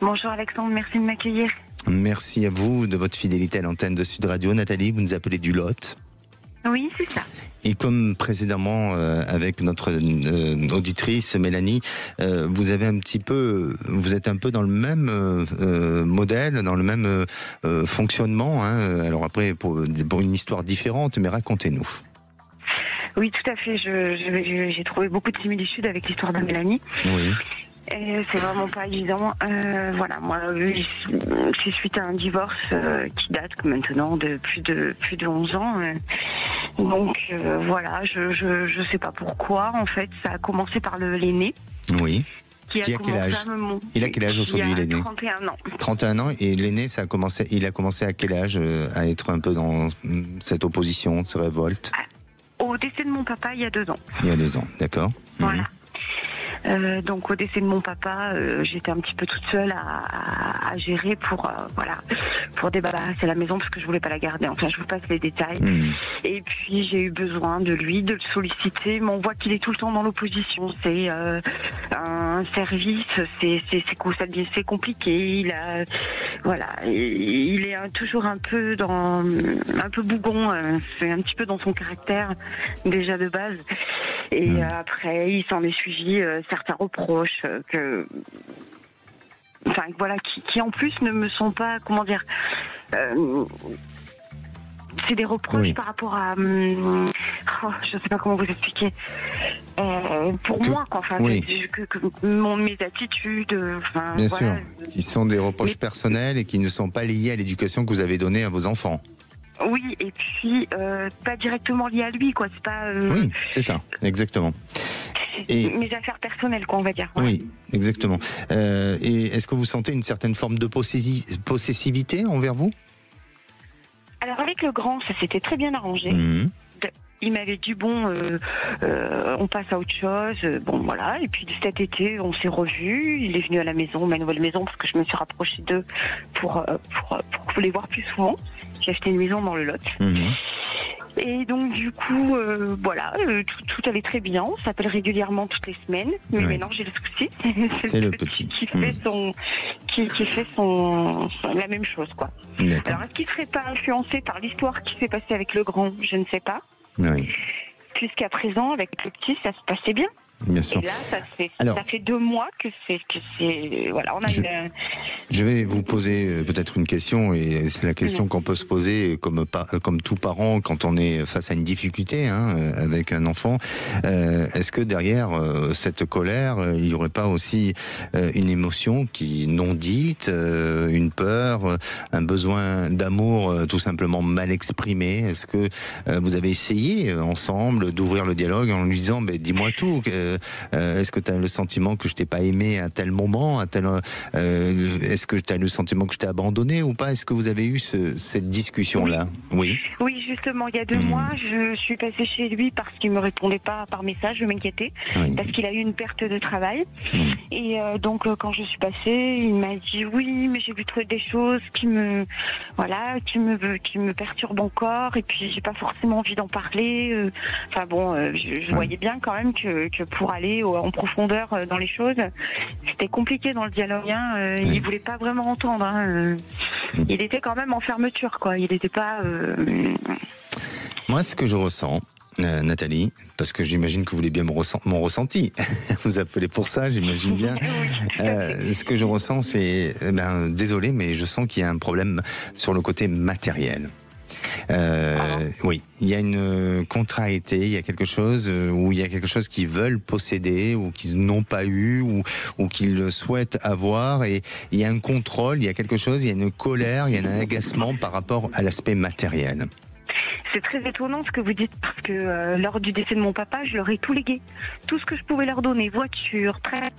Bonjour Alexandre, merci de m'accueillir. Merci à vous de votre fidélité à l'antenne de Sud Radio. Nathalie, vous nous appelez du Lot. Oui, c'est ça. Et comme précédemment avec notre auditrice Mélanie, vous êtes un peu dans le même modèle, dans le même fonctionnement. Hein. Alors après, pour une histoire différente, mais racontez-nous. Oui, tout à fait. J'ai trouvé beaucoup de similitudes avec l'histoire de Mélanie. Oui. Et c'est vraiment pas évident. Voilà, moi, c'est suite à un divorce qui date maintenant de plus de 11 ans. Donc voilà, je sais pas pourquoi. En fait, ça a commencé par l'aîné. Oui. Qui a quel âge? Il a quel âge aujourd'hui, l'aîné? 31 ans. 31 ans. Et l'aîné, il a commencé à quel âge à être un peu dans cette opposition, cette révolte? Au décès de mon papa, il y a 2 ans. Il y a 2 ans, d'accord. Voilà. Donc au décès de mon papa, j'étais un petit peu toute seule à gérer pour débarrasser la maison parce que je voulais pas la garder. Enfin, je vous passe les détails. Et puis j'ai eu besoin de lui, de le solliciter. Mais on voit qu'il est tout le temps dans l'opposition. C'est un service, c'est compliqué. Il est toujours un peu bougon. C'est un petit peu dans son caractère déjà de base. Et après, il s'en est suivi certains reproches qui en plus ne me sont pas, comment dire, c'est des reproches par rapport à, je sais pas comment vous expliquer, moi, quoi, enfin, mes attitudes, bien sûr, qui sont des reproches personnels et qui ne sont pas liés à l'éducation que vous avez donnée à vos enfants. Oui, et puis pas directement lié à lui, quoi. C'est pas. Oui, c'est ça, exactement. Et mes affaires personnelles, quoi, on va dire. Ouais. Oui, exactement. Et est-ce que vous sentez une certaine forme de possessivité envers vous? Alors avec le grand, ça s'était très bien arrangé. Il m'avait dit on passe à autre chose, bon voilà. Et puis cet été, on s'est revus. Il est venu à la maison, ma nouvelle maison, parce que je me suis rapprochée d'eux pour les voir plus souvent. J'ai acheté une maison dans le Lot. Et donc du coup, tout allait très bien. On s'appelle régulièrement toutes les semaines. Mais maintenant j'ai le souci. C'est le petit qui fait la même chose, quoi. Alors est-ce qu'il serait pas influencé par l'histoire qui s'est passée avec le grand? Je ne sais pas. Oui. Puisqu'à présent, avec le petit, ça se passait bien. Bien sûr. Et là, ça fait 2 mois que c'est voilà, on a Je vais vous poser peut-être une question, et c'est la question qu'on peut se poser comme tout parent quand on est face à une difficulté avec un enfant. Est-ce que derrière cette colère, il n'y aurait pas aussi une émotion qui non dite, une peur, un besoin d'amour tout simplement mal exprimé? Est-ce que vous avez essayé ensemble d'ouvrir le dialogue en lui disant dis-moi tout, est-ce que tu as le sentiment que je t'ai pas aimé à tel moment, est-ce que tu as le sentiment que je t'ai abandonné ou pas? Est-ce que vous avez eu cette discussion-là? Oui, justement, il y a 2 mois, je suis passée chez lui parce qu'il me répondait pas par message, je m'inquiétais, parce qu'il a eu une perte de travail. Et donc quand je suis passée, il m'a dit oui, mais j'ai vu trouver des choses qui me perturbent encore, et puis j'ai pas forcément envie d'en parler. Je voyais bien quand même que pour aller en profondeur dans les choses, c'était compliqué dans le dialogue. Il voulait pas vraiment entendre. Il était quand même en fermeture, quoi. Il n'était pas. Moi, ce que je ressens, Nathalie, parce que j'imagine que vous voulez bien mon ressenti. Vous appelez pour ça, j'imagine bien. Ce que je ressens, c'est, désolé, mais je sens qu'il y a un problème sur le côté matériel. Oui, il y a une contrariété, il y a quelque chose où il y a quelque chose qu'ils veulent posséder ou qu'ils n'ont pas eu ou qu'ils souhaitent avoir, et il y a un contrôle, il y a quelque chose, il y a une colère, il y a un agacement par rapport à l'aspect matériel. C'est très étonnant ce que vous dites, parce que lors du décès de mon papa, je leur ai tout légué. Tout ce que je pouvais leur donner, voiture, traite,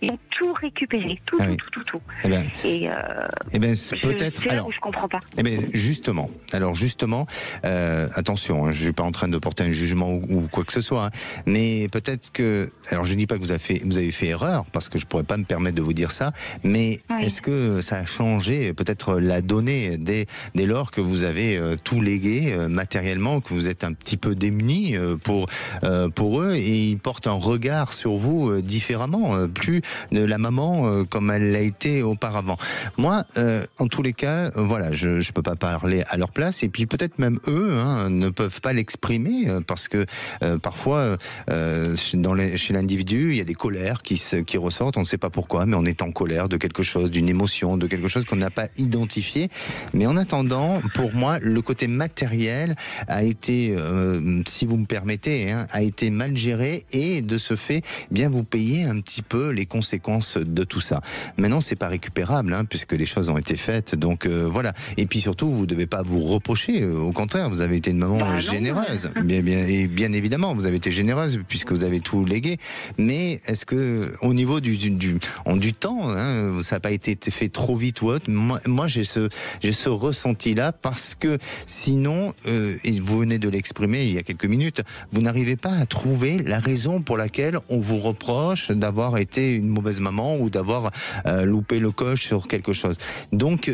ils ont tout récupéré, tout. Peut-être. C'est là où je comprends pas. Justement. Alors justement, attention, je suis pas en train de porter un jugement ou quoi que ce soit, mais peut-être que, alors je dis pas que vous avez fait erreur, parce que je pourrais pas me permettre de vous dire ça, mais est-ce que ça a changé peut-être la donnée dès lors que vous avez tout légué? matériellement, que vous êtes un petit peu démunis pour eux, et ils portent un regard sur vous différemment, plus de la maman comme elle l'a été auparavant. Moi, en tous les cas, voilà, je peux pas parler à leur place, et puis peut-être même eux ne peuvent pas l'exprimer parce que parfois chez l'individu, il y a des colères qui ressortent, on ne sait pas pourquoi, mais on est en colère de quelque chose, d'une émotion, de quelque chose qu'on n'a pas identifié. Mais en attendant, pour moi, le côté matériel a été, si vous me permettez, a été mal géré, et de ce fait, bien vous payez un petit peu les conséquences de tout ça. Maintenant, c'est pas récupérable, puisque les choses ont été faites, donc voilà. Et puis surtout, vous devez pas vous reprocher, au contraire, vous avez été une maman généreuse, bien évidemment, vous avez été généreuse puisque vous avez tout légué. Mais est-ce que au niveau du temps, ça n'a pas été fait trop vite ou autre? Moi j'ai ce ressenti-là, parce que sinon, et vous venez de l'exprimer il y a quelques minutes, vous n'arrivez pas à trouver la raison pour laquelle on vous reproche d'avoir été une mauvaise maman ou d'avoir loupé le coche sur quelque chose. Donc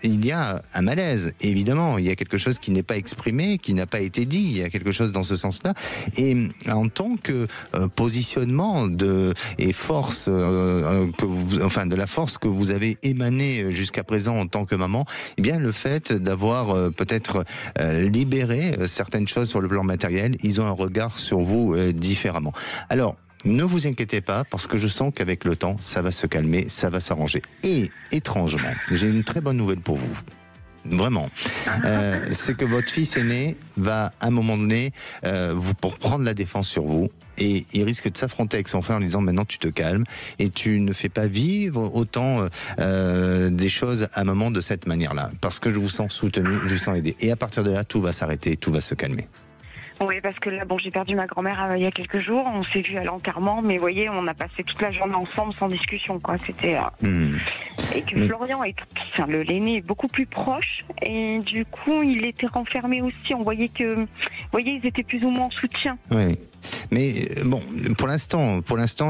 il y a un malaise, évidemment, il y a quelque chose qui n'est pas exprimé, qui n'a pas été dit, il y a quelque chose dans ce sens-là, et en tant que positionnement et force de la force que vous avez émanée jusqu'à présent en tant que maman, eh bien le fait d'avoir peut-être libéré certaines choses sur le plan matériel, ils ont un regard sur vous différemment. Alors, ne vous inquiétez pas, parce que je sens qu'avec le temps, ça va se calmer, ça va s'arranger. Et étrangement, j'ai une très bonne nouvelle pour vous. Vraiment, c'est que votre fils aîné va à un moment donné pour prendre la défense sur vous, et il risque de s'affronter avec son frère en disant maintenant tu te calmes et tu ne fais pas vivre autant des choses à maman de cette manière-là, parce que je vous sens soutenu, je vous sens aidé, et à partir de là tout va s'arrêter, tout va se calmer. Oui, parce que là, j'ai perdu ma grand-mère il y a quelques jours. On s'est vu à l'enterrement, mais vous voyez, on a passé toute la journée ensemble sans discussion, quoi. C'était et que Florian l'aîné est beaucoup plus proche, et du coup, il était renfermé aussi. On voyait ils étaient plus ou moins en soutien. Oui. Mais bon, pour l'instant,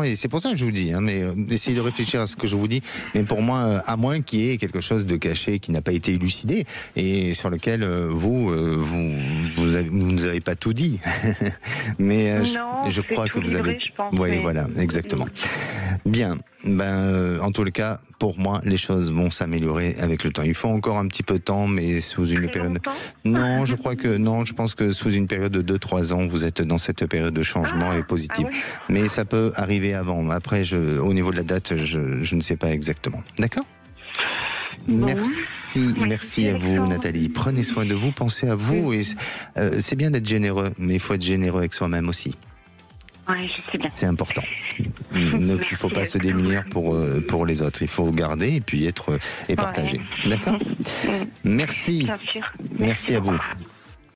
et c'est pour ça que je vous dis, mais essayez de réfléchir à ce que je vous dis, mais pour moi, à moins qu'il y ait quelque chose de caché qui n'a pas été élucidé, et sur lequel vous nous avez pas tout dit. Mais je crois que vous avez... Je pense, oui, voilà, exactement. Bien, en tout cas, pour moi, les choses vont s'améliorer avec le temps. Il faut encore un petit peu de temps, mais sous une période... Non, je pense que sous une période de 2-3 ans, vous êtes dans cette période de changement et positive. Mais ça peut arriver avant. Après, au niveau de la date, je ne sais pas exactement. D'accord ? Merci à vous, Nathalie. Prenez soin de vous, pensez à vous. Et c'est bien d'être généreux, mais il faut être généreux avec soi-même aussi. Oui, je sais bien. C'est important. Il ne faut pas se démunir pour les autres. Il faut garder et puis être et partager. D'accord ? Merci. Bien sûr. Merci à vous.